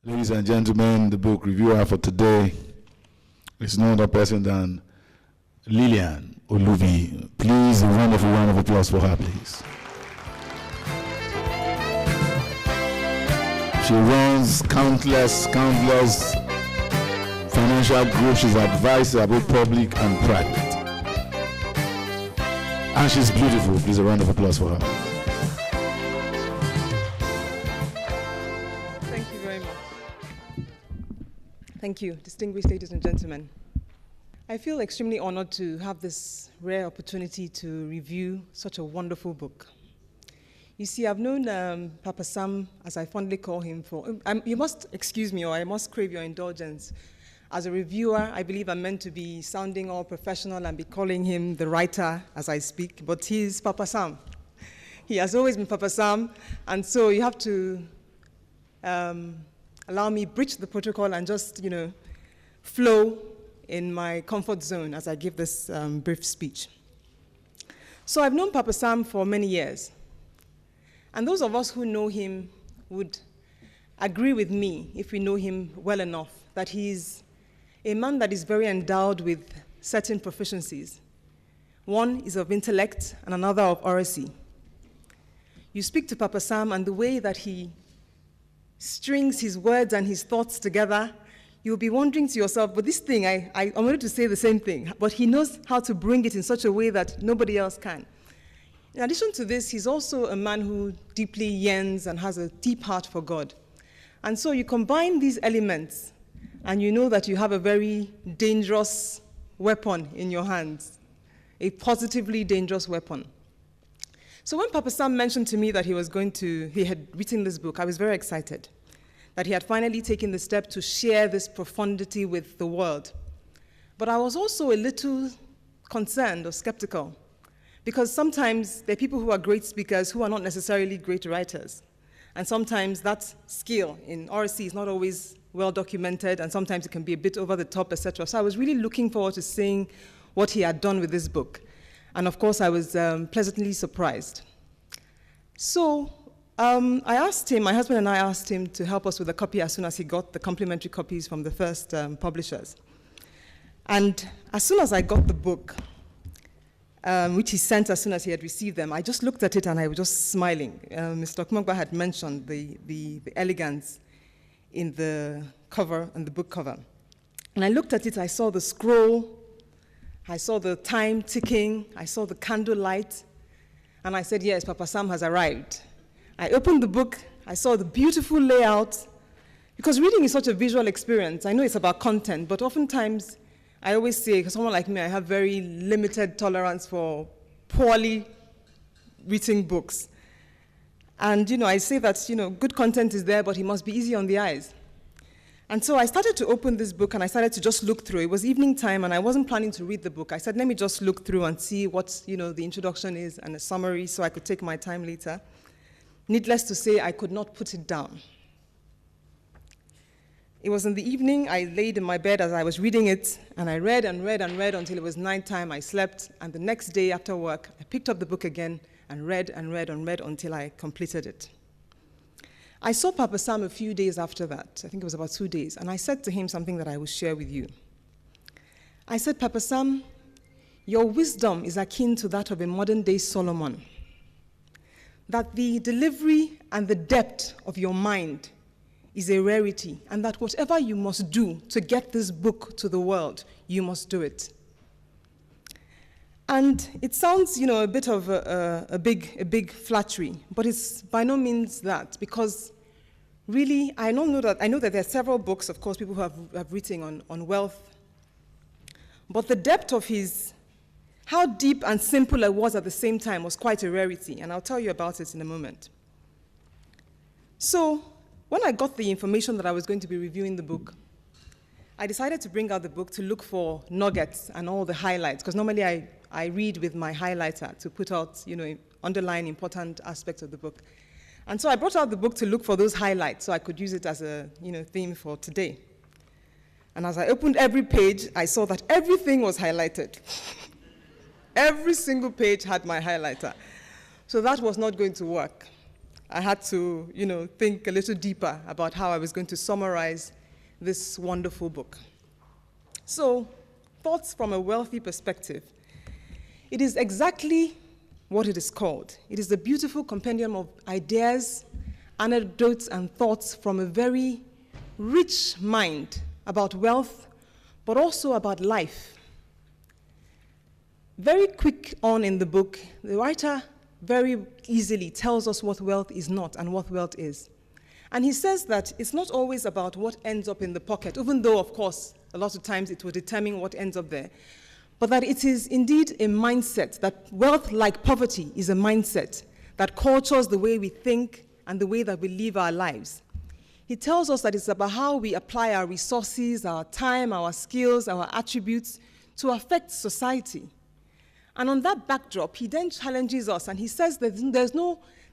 Ladies and gentlemen, the book reviewer for today is no other person than Lilian Olubi. Please, a wonderful round of applause for her, please. She runs countless financial groups. She's advised about public and private. And she's beautiful. Please, a round of applause for her. Thank you very much. Thank you, distinguished ladies and gentlemen. I feel extremely honored to have this rare opportunity to review such a wonderful book. You see, I've known Papa Sam, as I fondly call him, you must excuse me, or I must crave your indulgence. As a reviewer, I believe I'm meant to be sounding all professional and be calling him the writer as I speak, but he's Papa Sam. He has always been Papa Sam, and so you have to allow me breach the protocol and just, flow in my comfort zone as I give this brief speech. So I've known Papa Sam for many years. And those of us who know him would agree with me, if we know him well enough, that he's a man that is very endowed with certain proficiencies. One is of intellect and another of oracy. You speak to Papa Sam and the way that he strings his words and his thoughts together, you'll be wondering to yourself, but this thing, I wanted to say the same thing, but he knows how to bring it in such a way that nobody else can. In addition to this, he's also a man who deeply yearns and has a deep heart for God. And so you combine these elements, and you know that you have a very dangerous weapon in your hands, a positively dangerous weapon. So when Papa Sam mentioned to me that he had written this book, I was very excited that he had finally taken the step to share this profundity with the world. But I was also a little concerned or skeptical, because sometimes there are people who are great speakers who are not necessarily great writers. And sometimes that skill in oracy is not always well documented, and sometimes it can be a bit over the top, etc. So I was really looking forward to seeing what he had done with this book. And of course, I was pleasantly surprised. So I asked him, my husband and I asked him to help us with a copy as soon as he got the complimentary copies from the first publishers. And as soon as I got the book, which he sent as soon as he had received them, I just looked at it and I was just smiling. Mr. Okmogba had mentioned the elegance in the cover and the book cover. And I looked at it, I saw the scroll, I saw the time ticking, I saw the candlelight, and I said, yes, Papa Sam has arrived. I opened the book, I saw the beautiful layout, because reading is such a visual experience. I know it's about content, but oftentimes, I always say, because someone like me, I have very limited tolerance for poorly written books. And, I say that, good content is there, but it must be easy on the eyes. And so I started to open this book, and I started to just look through. It was evening time, and I wasn't planning to read the book. I said, let me just look through and see what, the introduction is and a summary, so I could take my time later. Needless to say, I could not put it down. It was in the evening, I laid in my bed as I was reading it, and I read and read and read until it was nighttime. I slept, and the next day after work, I picked up the book again and read and read and read until I completed it. I saw Papa Sam a few days after that. I think it was about 2 days, and I said to him something that I will share with you. I said, Papa Sam, your wisdom is akin to that of a modern-day Solomon, that the delivery and the depth of your mind is a rarity, and that whatever you must do to get this book to the world, you must do it. And it sounds, a bit of a big flattery, but it's by no means that, because really, I know that there are several books, of course, people who have written on wealth, but the depth of how deep and simple it was at the same time was quite a rarity, and I'll tell you about it in a moment. So, when I got the information that I was going to be reviewing the book, I decided to bring out the book to look for nuggets and all the highlights, because normally I read with my highlighter to put out, underline important aspects of the book. And so I brought out the book to look for those highlights so I could use it as a, theme for today. And as I opened every page, I saw that everything was highlighted. Every single page had my highlighter. So that was not going to work. I had to, think a little deeper about how I was going to summarize this wonderful book. So, thoughts from a wealthy perspective. It is exactly what it is called. It is a beautiful compendium of ideas, anecdotes, and thoughts from a very rich mind about wealth, but also about life. Very quick on in the book, the writer very easily tells us what wealth is not and what wealth is. And he says that it's not always about what ends up in the pocket, even though, of course, a lot of times it will determine what ends up there, but that it is indeed a mindset, that wealth, like poverty, is a mindset that cultures the way we think and the way that we live our lives. He tells us that it's about how we apply our resources, our time, our skills, our attributes to affect society. And on that backdrop, he then challenges us, and he says that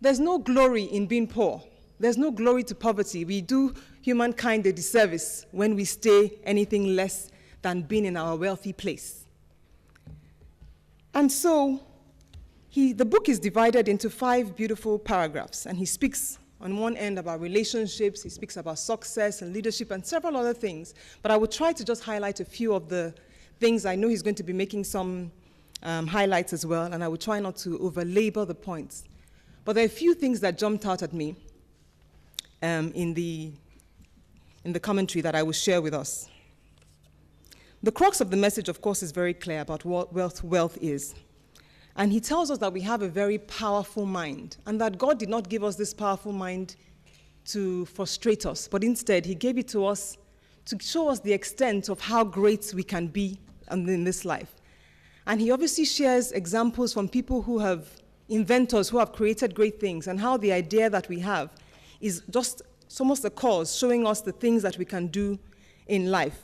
there's no glory in being poor. There's no glory to poverty. We do humankind a disservice when we stay anything less than being in our wealthy place. And so, the book is divided into 5 beautiful paragraphs, and he speaks on one end about relationships, he speaks about success and leadership and several other things, but I will try to just highlight a few of the things. I know he's going to be making some highlights as well, and I will try not to overlabor the points. But there are a few things that jumped out at me in the commentary that I will share with us. The crux of the message, of course, is very clear about what wealth is. And he tells us that we have a very powerful mind, and that God did not give us this powerful mind to frustrate us, but instead he gave it to us to show us the extent of how great we can be in this life. And he obviously shares examples from people who have inventors who have created great things, and how the idea that we have is just almost a cause showing us the things that we can do in life.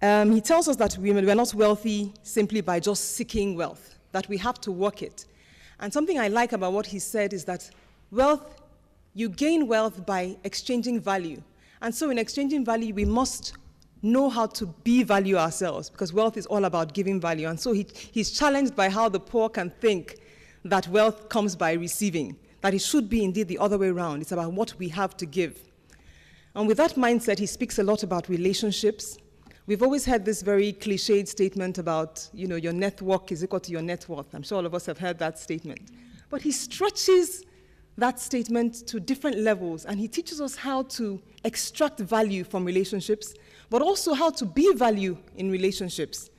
He tells us that we're not wealthy simply by just seeking wealth, that we have to work it. And something I like about what he said is that wealth, you gain wealth by exchanging value. And so in exchanging value, we must know how to be value ourselves, because wealth is all about giving value. And so he's challenged by how the poor can think that wealth comes by receiving, that it should be indeed the other way around. It's about what we have to give. And with that mindset, he speaks a lot about relationships. We've always had this very cliched statement about, your network is equal to your net worth. I'm sure all of us have heard that statement. But he stretches that statement to different levels, and he teaches us how to extract value from relationships, but also how to be value in relationships.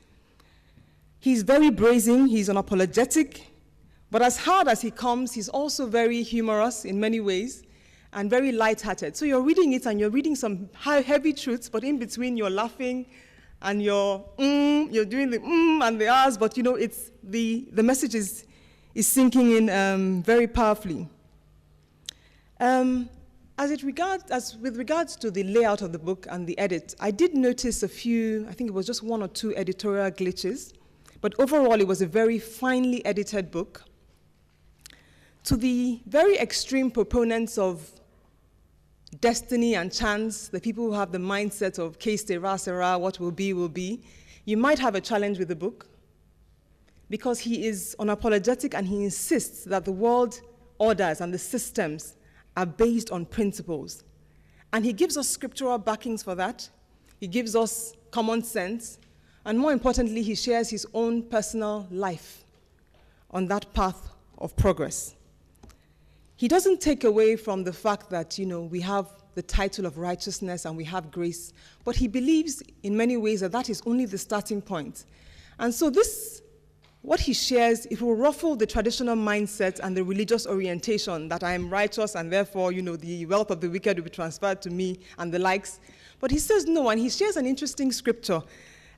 He's very brazen, he's unapologetic, but as hard as he comes, he's also very humorous in many ways, and very light-hearted. So you're reading it, and you're reading some heavy truths, but in between you're laughing, and you're doing the and the ahs, but it's the message is sinking in very powerfully. With regards to the layout of the book and the edit, I did notice a few, I think it was just 1 or 2 editorial glitches, but overall it was a very finely edited book. To the very extreme proponents of destiny and chance, the people who have the mindset of que sera, sera, what will be, you might have a challenge with the book, because he is unapologetic and he insists that the world orders and the systems are based on principles. And he gives us scriptural backings for that. He gives us common sense. And more importantly, he shares his own personal life on that path of progress. He doesn't take away from the fact that, we have the title of righteousness and we have grace, but he believes in many ways that that is only the starting point. And so what he shares, it will ruffle the traditional mindset and the religious orientation that I am righteous and therefore, the wealth of the wicked will be transferred to me and the likes. But he says no, and he shares an interesting scripture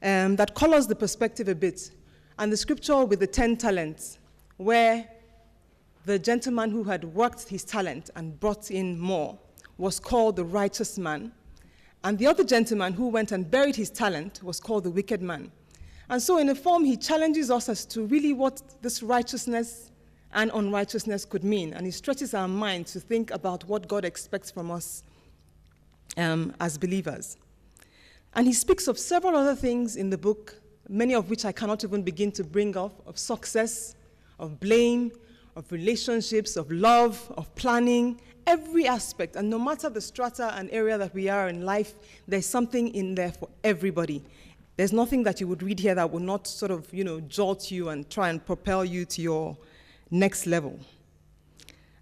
that colors the perspective a bit. And the scripture with the 10 talents, where the gentleman who had worked his talent and brought in more was called the righteous man. And the other gentleman who went and buried his talent was called the wicked man. And so in a form, he challenges us as to really what this righteousness and unrighteousness could mean. And he stretches our minds to think about what God expects from us as believers. And he speaks of several other things in the book, many of which I cannot even begin to bring up, of success, of blame, of relationships, of love, of planning, every aspect. And no matter the strata and area that we are in life, there's something in there for everybody. There's nothing that you would read here that will not sort of, jolt you and try and propel you to your next level.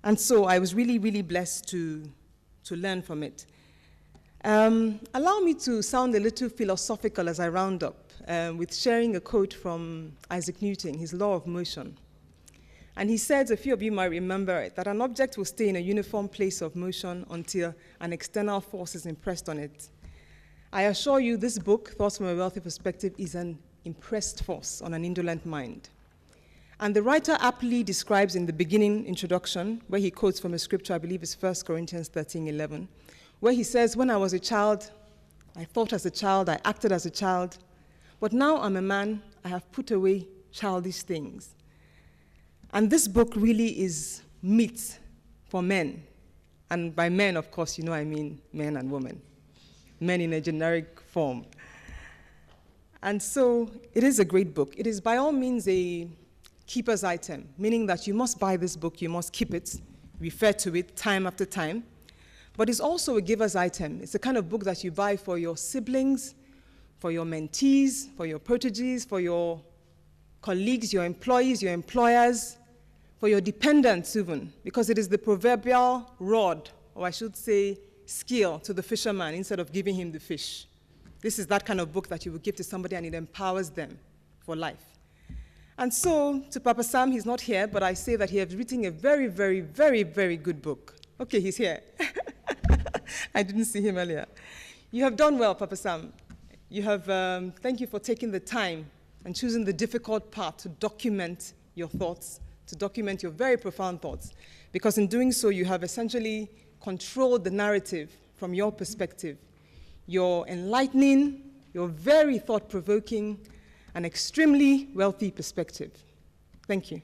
And so I was really, really blessed to learn from it. Allow me to sound a little philosophical as I round up with sharing a quote from Isaac Newton, his law of motion. And he said, a few of you might remember it, that an object will stay in a uniform place of motion until an external force is impressed on it. I assure you this book, Thoughts from a Wealthy Perspective, is an impressed force on an indolent mind. And the writer aptly describes in the beginning introduction, where he quotes from a scripture, I believe it's 1 Corinthians 13:11, where he says, when I was a child, I thought as a child, I acted as a child, but now I'm a man, I have put away childish things. And this book really is meat for men. And by men, of course, I mean men and women. Men in a generic form. And so it is a great book. It is by all means a keeper's item, meaning that you must buy this book, you must keep it, refer to it time after time. But it's also a giver's item. It's the kind of book that you buy for your siblings, for your mentees, for your proteges, for your colleagues, your employees, your employers, for your dependents even, because it is the proverbial rod, or I should say skill, to the fisherman instead of giving him the fish. This is that kind of book that you would give to somebody and it empowers them for life. And so, to Papa Sam, he's not here, but I say that he has written a very, very, very, very good book. Okay, he's here. I didn't see him earlier. You have done well, Papa Sam. You have, thank you for taking the time and choosing the difficult path to document your thoughts, to document your very profound thoughts, because in doing so, you have essentially controlled the narrative from your perspective. Your enlightening, your very thought-provoking, and extremely wealthy perspective. Thank you.